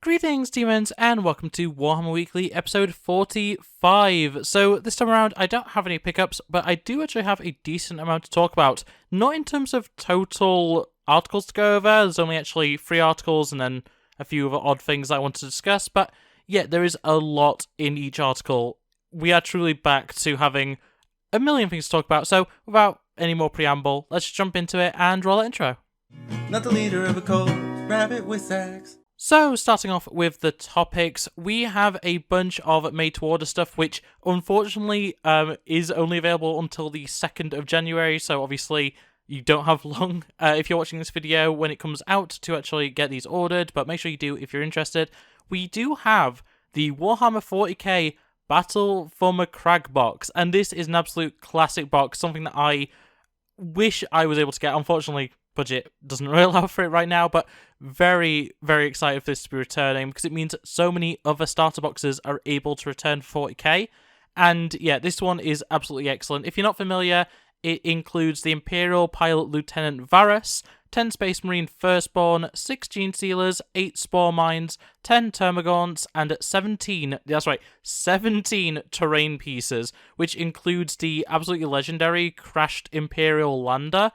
Greetings, demons, and welcome to Warhammer Weekly, episode 45. So, this time around, I don't have any pickups, but I do actually have a decent amount to talk about. Not in terms of total articles to go over, there's only actually 3 articles and then a few other odd things I want to discuss, but yeah, there is a lot in each article. We are truly back to having a million things to talk about, so without any more preamble, let's just jump into it and roll that intro. Not the leader of a cult, RabbitWithAxe. So, starting off with the topics, we have a bunch of made-to-order stuff, which unfortunately is only available until the 2nd of January, so obviously you don't have long, if you're watching this video, when it comes out to actually get these ordered, but make sure you do if you're interested. We do have the Warhammer 40k Battle for Macragge box, and this is an absolute classic box, something that I wish I was able to get. Unfortunately, budget doesn't really allow for it right now, but very, very excited for this to be returning because it means that so many other starter boxes are able to return for 40k. And yeah, this one is absolutely excellent. If you're not familiar, it includes the Imperial Pilot Lieutenant Varus, 10 Space Marine Firstborn, 6 Gene Sealers, 8 Spore Mines, 10 Termagants, and 17 terrain pieces, which includes the absolutely legendary Crashed Imperial Lander,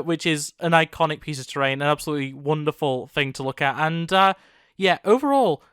which is an iconic piece of terrain, an absolutely wonderful thing to look at, and yeah, overall,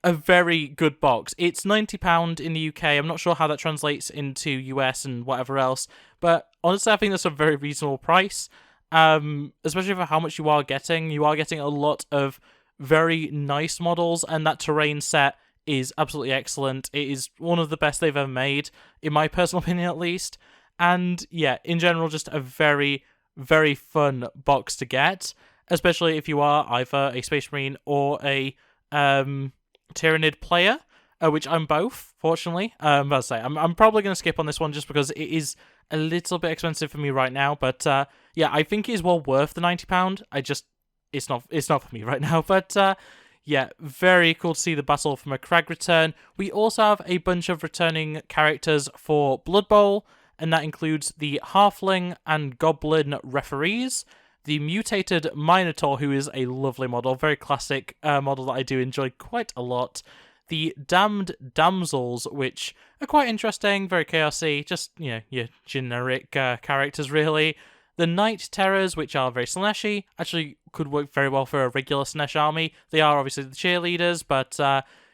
a very good box. It's £90 in the UK, I'm not sure how that translates into US and whatever else, but honestly I think that's a very reasonable price, especially for how much you are getting. You are getting a lot of very nice models, and that terrain set is absolutely excellent. It is one of the best they've ever made, in my personal opinion at least, and yeah, in general, just a very, very fun box to get, especially if you are either a Space Marine or a Tyranid player, which I'm both, fortunately. I'll say I'm probably going to skip on this one just because it is a little bit expensive for me right now, but yeah, I think it is well worth the £90. It's not for me right now, but yeah, very cool to see the Battle for Macragge return. We also have a bunch of returning characters for Blood Bowl, and that includes the Halfling and Goblin referees, the mutated Minotaur, who is a lovely model, very classic model that I do enjoy quite a lot, the Damned Damsels, which are quite interesting, very chaosy, just, you know, your generic characters, really. The Night Terrors, which are very Slaneshy, actually could work very well for a regular Slanesh army. They are obviously the cheerleaders, but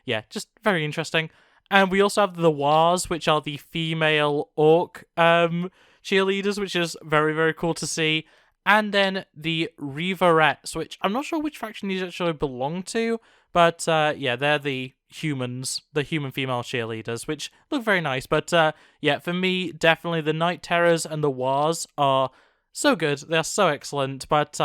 yeah, just very interesting. And we also have the Wars, which are the female orc cheerleaders, which is very, very cool to see. And then the Reaverettes, which I'm not sure which faction these actually belong to, but yeah, they're the humans, the human female cheerleaders, which look very nice. But yeah, for me, definitely the Night Terrors and the Wars are so good. They're so excellent. But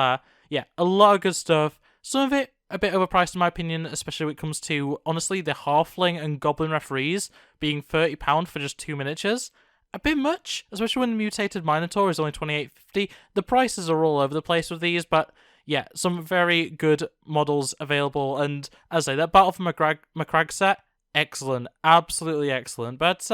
yeah, a lot of good stuff. Some of it a bit overpriced in my opinion, especially when it comes to, honestly, the Halfling and Goblin referees being £30 for just 2 miniatures. A bit much, especially when the Mutated Minotaur is only £28.50. The prices are all over the place with these, but yeah, some very good models available, and as I say, that Battle for Macragge set, excellent, absolutely excellent. But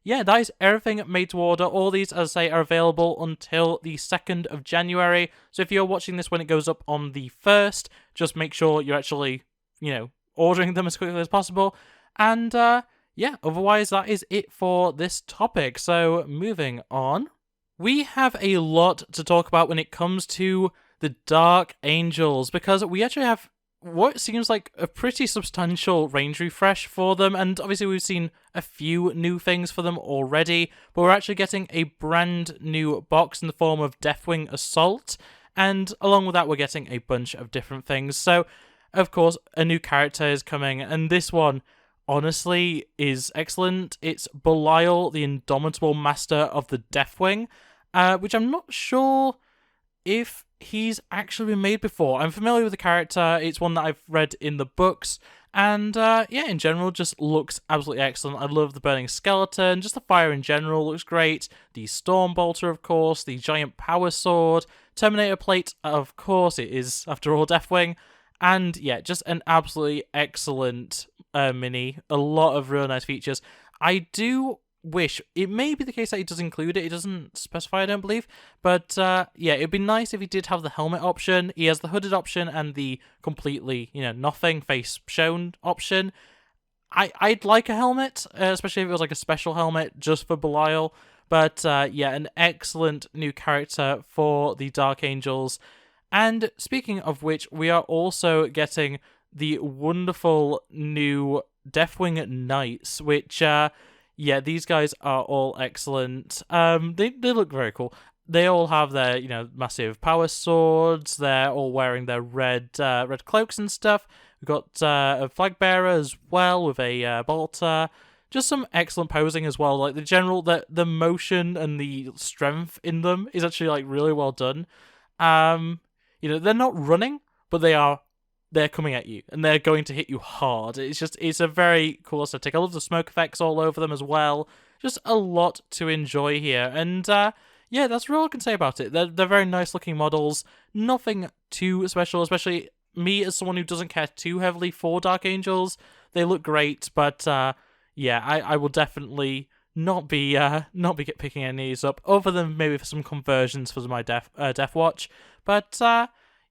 yeah, that is everything made to order. All these, as I say, are available until the 2nd of January. So if you're watching this when it goes up on the 1st, just make sure you're actually, you know, ordering them as quickly as possible. And yeah, otherwise that is it for this topic. So moving on, we have a lot to talk about when it comes to the Dark Angels, because we actually have what seems like a pretty substantial range refresh for them, and obviously we've seen a few new things for them already, but we're actually getting a brand new box in the form of Deathwing Assault, and along with that we're getting a bunch of different things. So, of course, a new character is coming, and this one, honestly, is excellent. It's Belial, the Indomitable Master of the Deathwing, which I'm not sure if he's actually been made before. I'm familiar with the character, it's one that I've read in the books, and yeah, in general, just looks absolutely excellent. I love the Burning Skeleton, just the fire in general looks great, the Storm Bolter, of course, the Giant Power Sword, Terminator Plate, of course, it is, after all, Deathwing, and yeah, just an absolutely excellent mini, a lot of real nice features. I do wish. It may be the case that he does include it. It doesn't specify, I don't believe. But yeah, it'd be nice if he did have the helmet option. He has the hooded option and the completely, nothing face shown option. I'd like a helmet, especially if it was like a special helmet just for Belial. But yeah, an excellent new character for the Dark Angels. And speaking of which, we are also getting the wonderful new Deathwing Knights, which, yeah, these guys are all excellent. They look very cool. They all have their, massive power swords. They're all wearing their red cloaks and stuff. We've got a flag bearer as well with a bolter. Just some excellent posing as well. Like the motion and the strength in them is actually like really well done. They're not running, but they're coming at you and they're going to hit you hard. It's a very cool aesthetic. I love the smoke effects all over them as well. Just a lot to enjoy here. And yeah, that's really all I can say about it. They're very nice looking models. Nothing too special, especially me as someone who doesn't care too heavily for Dark Angels. They look great, but yeah, I will definitely not be picking any of these up, other than maybe for some conversions for my Death Watch. But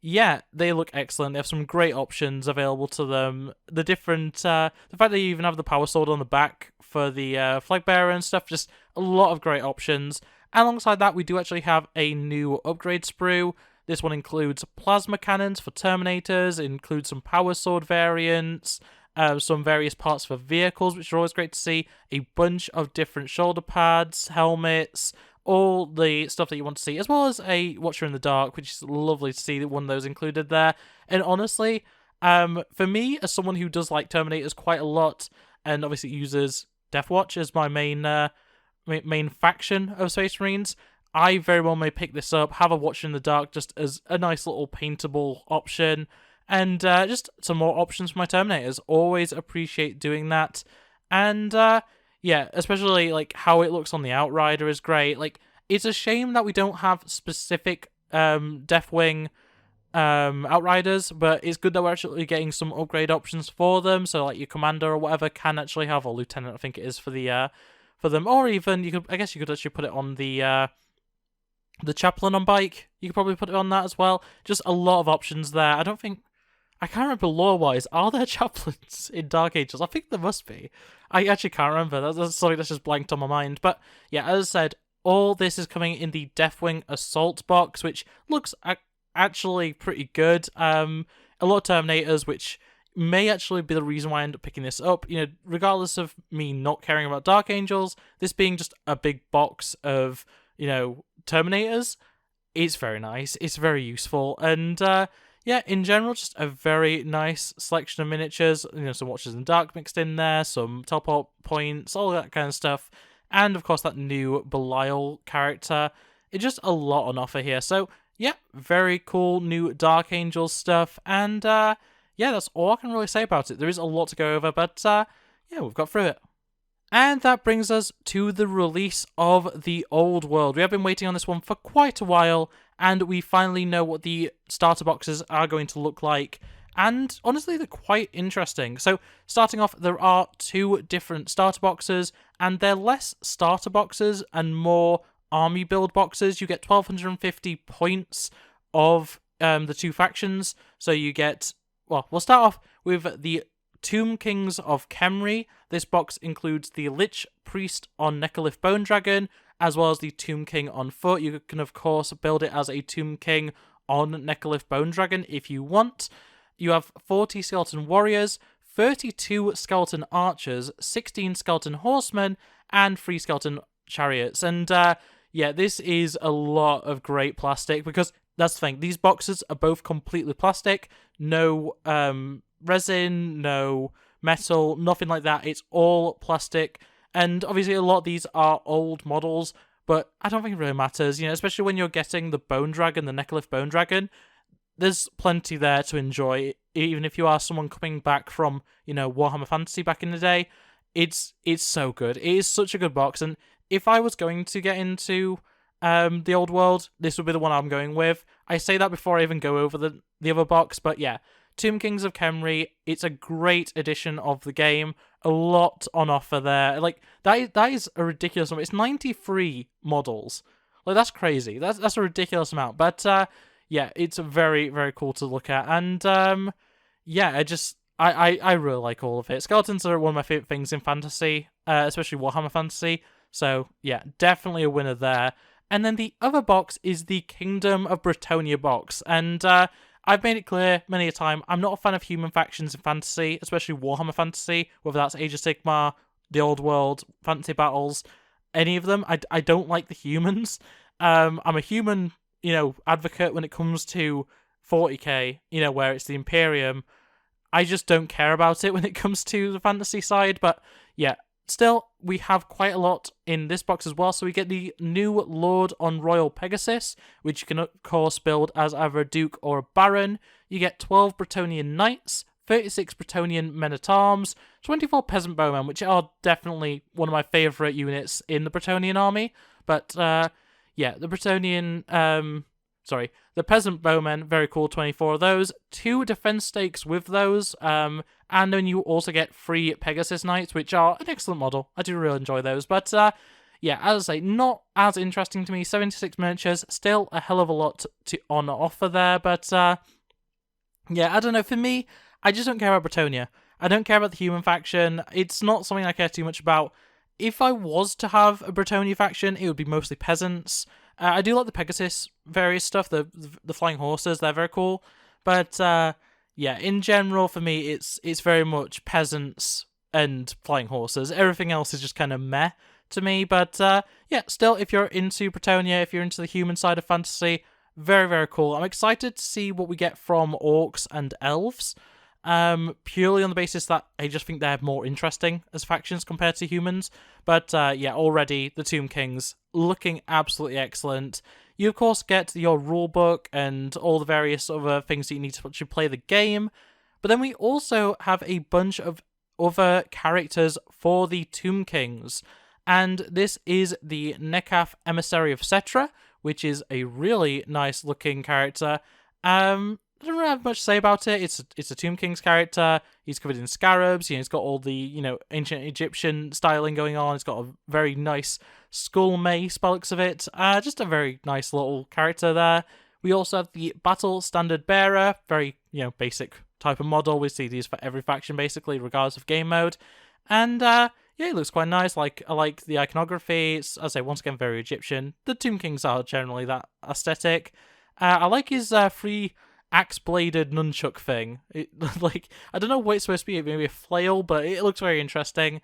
yeah, they look excellent. They have some great options available to them. The fact that you even have the power sword on the back for the flag bearer and stuff, just a lot of great options. Alongside that, we do actually have a new upgrade sprue. This one includes plasma cannons for Terminators, includes some power sword variants, some various parts for vehicles, which are always great to see, a bunch of different shoulder pads, helmets, all the stuff that you want to see, as well as a Watcher in the Dark, which is lovely to see one of those included there. And honestly, for me, as someone who does like Terminators quite a lot, and obviously uses Deathwatch as my main faction of Space Marines, I very well may pick this up, have a Watcher in the Dark just as a nice little paintable option, and just some more options for my Terminators. Always appreciate doing that. And yeah, especially like how it looks on the Outrider is great. Like, it's a shame that we don't have specific Deathwing Outriders, but it's good that we're actually getting some upgrade options for them. So like your Commander or whatever can actually have, or Lieutenant I think it is for them, or even you could actually put it on the Chaplain on bike. You could probably put it on that as well. Just a lot of options there. I can't remember lore-wise, are there chaplains in Dark Angels? I think there must be. I actually can't remember. That's something that's just blanked on my mind. But yeah, as I said, all this is coming in the Deathwing Assault box, which looks actually pretty good. A lot of Terminators, which may actually be the reason why I end up picking this up. Regardless of me not caring about Dark Angels, this being just a big box of, Terminators, it's very nice. It's very useful. And yeah, in general, just a very nice selection of miniatures. Some Watchers in the Dark mixed in there, some teleport points, all that kind of stuff. And of course, that new Belial character. It's just a lot on offer here. So yeah, very cool new Dark Angels stuff. And yeah, that's all I can really say about it. There is a lot to go over, but yeah, we've got through it. And that brings us to the release of the Old World. We have been waiting on this one for quite a while, and we finally know what the starter boxes are going to look like. And honestly, they're quite interesting. So, starting off, there are 2 different starter boxes, and they're less starter boxes and more army build boxes. You get 1,250 points of the 2 factions. So you get, well, we'll start off with the Tomb Kings of Khemri. This box includes the Lich Priest on Necrolith Bone Dragon, as well as the Tomb King on foot. You can, of course, build it as a Tomb King on Necrolith Bone Dragon if you want. You have 40 Skeleton Warriors, 32 Skeleton Archers, 16 Skeleton Horsemen, and 3 Skeleton Chariots. And yeah, this is a lot of great plastic, because that's the thing. These boxes are both completely plastic. No resin, no metal, nothing like that. It's all plastic. And obviously a lot of these are old models, but I don't think it really matters, especially when you're getting the Bone Dragon, the Necrolith Bone Dragon. There's plenty there to enjoy, even if you are someone coming back from, Warhammer Fantasy back in the day. It's so good. It is such a good box, and if I was going to get into the Old World, this would be the one I'm going with. I say that before I even go over the other box, but yeah, Tomb Kings of Khemri, it's a great edition of the game. A lot on offer there. Like, that is a ridiculous number. It's 93 models. Like, that's crazy. That's a ridiculous amount. But, yeah, it's very, very cool to look at. And, yeah, I really like all of it. Skeletons are one of my favorite things in fantasy, especially Warhammer Fantasy. So, yeah, definitely a winner there. And then the other box is the Kingdom of Bretonnia box. And I've made it clear many a time, I'm not a fan of human factions in fantasy, especially Warhammer Fantasy, whether that's Age of Sigmar, the Old World, Fantasy Battles, any of them. I don't like the humans. I'm a human, advocate when it comes to 40k, where it's the Imperium. I just don't care about it when it comes to the fantasy side, but yeah, still, we have quite a lot in this box as well. So we get the new Lord on Royal Pegasus, which you can, of course, build as either a Duke or a Baron. You get 12 Bretonnian Knights, 36 Bretonnian Men-at-Arms, 24 Peasant Bowmen, which are definitely one of my favourite units in the Bretonnian army. But, yeah, the the Peasant Bowmen, very cool, 24 of those. 2 defense stakes with those, and then you also get 3 Pegasus Knights, which are an excellent model. I do really enjoy those. But, yeah, as I say, not as interesting to me. 76 miniatures, still a hell of a lot on offer there. But, yeah, I don't know. For me, I just don't care about Bretonnia. I don't care about the human faction. It's not something I care too much about. If I was to have a Bretonnia faction, it would be mostly peasants. I do like the Pegasus various stuff, the flying horses, they're very cool. But, yeah, in general, for me, it's very much peasants and flying horses. Everything else is just kind of meh to me. But, yeah, still, if you're into Bretonnia, if you're into the human side of fantasy, very, very cool. I'm excited to see what we get from orcs and elves. Purely on the basis that I just think they're more interesting as factions compared to humans. But, yeah, already the Tomb Kings looking absolutely excellent. You, of course, get your rulebook and all the various other things that you need to actually play the game. But then we also have a bunch of other characters for the Tomb Kings. And this is the Nekaf Emissary of Setra, which is a really nice looking character. I don't really have much to say about it. It's a Tomb King's character. He's covered in scarabs. He's got all the, ancient Egyptian styling going on. He's got a very nice skull mace by the looks of it. Just a very nice little character there. We also have the Battle Standard Bearer. Very, basic type of model. We see these for every faction, basically, regardless of game mode. And, yeah, it looks quite nice. I like the iconography. It's, as I say, once again, very Egyptian. The Tomb Kings are generally that aesthetic. I like his free axe-bladed nunchuck thing. I don't know what it's supposed to be, maybe a flail, but it looks very interesting.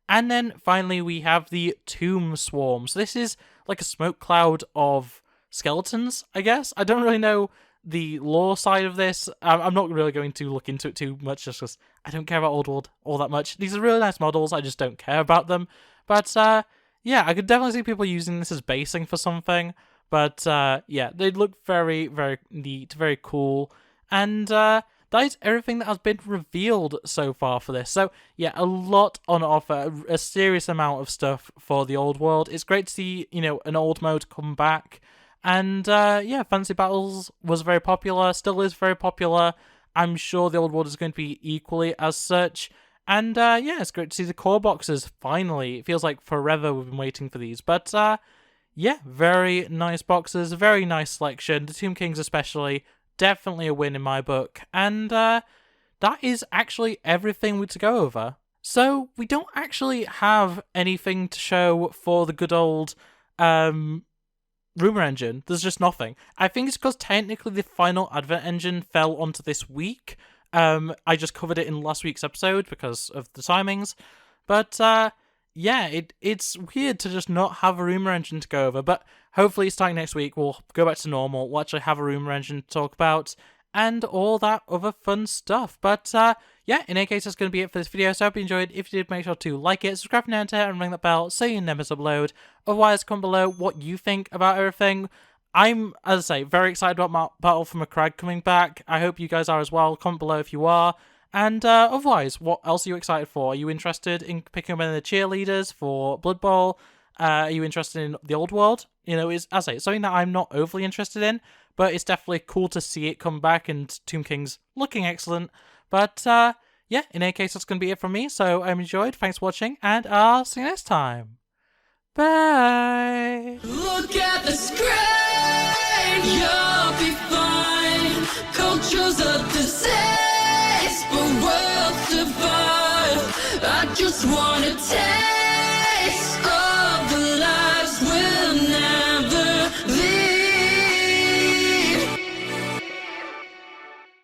And then, finally, we have the Tomb Swarm. So this is like a smoke cloud of skeletons, I guess. I don't really know the lore side of this. I'm not really going to look into it too much, just because I don't care about Old World all that much. These are really nice models, I just don't care about them. But, yeah, I could definitely see people using this as basing for something. But, yeah, they look very, very neat, very cool. And that is everything that has been revealed so far for this. So, yeah, a lot on offer, a serious amount of stuff for the Old World. It's great to see, an old mode come back. And, yeah, Fantasy Battles was very popular, still is very popular. I'm sure the Old World is going to be equally as such. And, yeah, it's great to see the core boxes, finally. It feels like forever we've been waiting for these. But, yeah, very nice boxes, very nice selection. The Tomb Kings especially, definitely a win in my book. And that is actually everything to go over. So we don't actually have anything to show for the good old Rumour Engine. There's just nothing. I think it's because technically the final Advent Engine fell onto this week. I just covered it in last week's episode because of the timings. But, yeah, it's weird to just not have a Rumour Engine to go over, but hopefully starting next week we'll go back to normal, we'll actually have a Rumour Engine to talk about, and all that other fun stuff. But, yeah, in any case, that's going to be it for this video, so I hope you enjoyed. If you did, make sure to like it, subscribe now and ring that bell so you never miss an upload. Otherwise, comment below what you think about everything. I'm, as I say, very excited about Battle for Macragge coming back. I hope you guys are as well. Comment below if you are. And otherwise, what else are you excited for? Are you interested in picking up any of the cheerleaders for Blood Bowl? Are you interested in the Old World? Is, as I say, it's something that I'm not overly interested in, but it's definitely cool to see it come back, and Tomb King's looking excellent. But yeah, in any case, that's going to be it from me. So I enjoyed. Thanks for watching, and I'll see you next time. Bye. Look at the screen, you'll be fine. Culture's a disease, but worlds divine. I just wanna take